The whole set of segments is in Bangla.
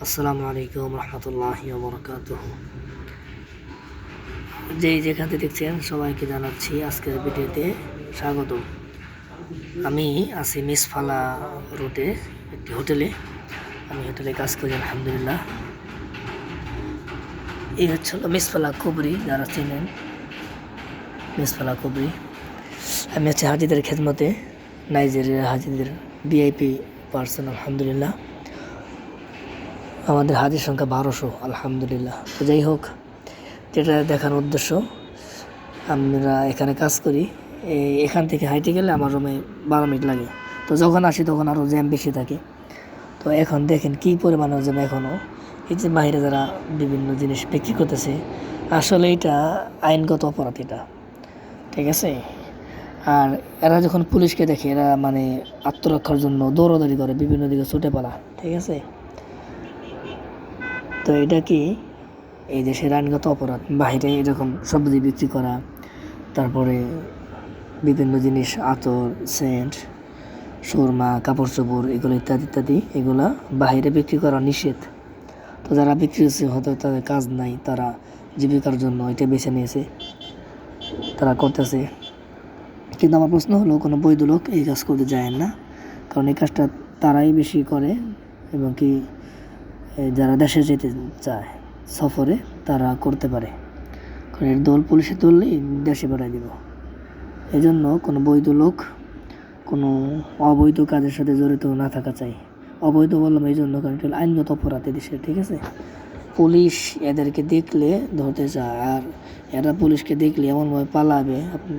আসসালামু আলাইকুম রহমতুল্লাহি ওয়া বারাকাতুহু। যেখান থেকে দেখছেন সবাইকে জানাচ্ছি আজকের ভিডিওতে স্বাগত। আমি আছি মিসফালা রোডে একটি হোটেলে। আমি হোটেলে কাজ করি আলহামদুলিল্লাহ। এই হচ্ছে মিসফালা কুবরি, যারা চেনেন মিসফালা কুবরি। আমি হচ্ছে হাজিদের খেদমতে, নাইজেরিয়ার হাজিদের ভিআইপি পার্সন আলহামদুলিল্লাহ। আমাদের হাজির সংখ্যা 1200 আলহামদুলিল্লাহ। তো যাই হোক, যেটা দেখার উদ্দেশ্য, আমরা এখানে কাজ করি। এখান থেকে হাইটে গেলে আমার রুমে 12 মিনিট লাগে। তো যখন আসি তখন আরও জ্যাম বেশি থাকে। তো এখন দেখেন কী পরিমাণে জ্যাম এখনও। এই যে বাইরে যারা বিভিন্ন জিনিস বিক্রি করতেছে, আসলে এটা আইনগত অপরাধ, এটা ঠিক আছে। আর এরা যখন পুলিশকে দেখে, এরা মানে আত্মরক্ষার জন্য দৌড়াদৌড়ি করে, বিভিন্ন দিকে ছুটে পালা, ঠিক আছে। তো এটা কি এই দেশের আইনগত অপরাধ, বাইরে এরকম সবজি বিক্রি করা, তারপরে বিভিন্ন জিনিস, আতর, সেন্ট, সুরমা, কাপড় চোপড়, এগুলো ইত্যাদি ইত্যাদি, এগুলা বাইরে বিক্রি করা নিষেধ। তো যারা বিক্রি হচ্ছে, হয়তো তাদের কাজ নাই, তারা জীবিকার জন্য এটা বেছে নিয়েছে, তারা করতেছে। কিন্তু আমার প্রশ্ন হলো, কোনো বৈধ লোক এই কাজ করতে যায় না, কারণ এই কাজটা তারাই বেশি করে, এবং কি যারা দেশে যেতে চায় সফরে, তারা করতে পারে। কারণ এর দল পুলিশে ধরলেই দেশে পাঠিয়ে দিব। এই জন্য কোনো বৈধ লোক কোনো অবৈধ কাজের সাথে জড়িত না থাকা চাই। অবৈধ বললাম এই জন্য, কারণ এটা আইনগত অপরাধ দেশে, ঠিক আছে। পুলিশ এদেরকে দেখলে ধরতে চায়, আর এরা পুলিশকে দেখলে এমনভাবে পালাবে, আপনি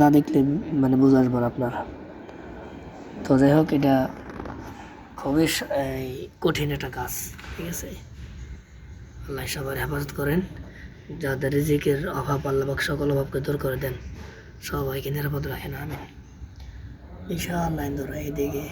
না দেখলে মানে বুঝে আসবেন আপনার। তো যাই হোক, এটা খুবই কঠিন একটা কাজ, ঠিক আছে। আল্লাহ সবার হেফাজত করেন, যাদের রিজিকের অভাব আল্লাহ পাক সকল অভাবকে দূর করে দেন, সবাইকে নিরাপদ রাখেন, আমিন ইনশাআল্লাহ। এইদিকে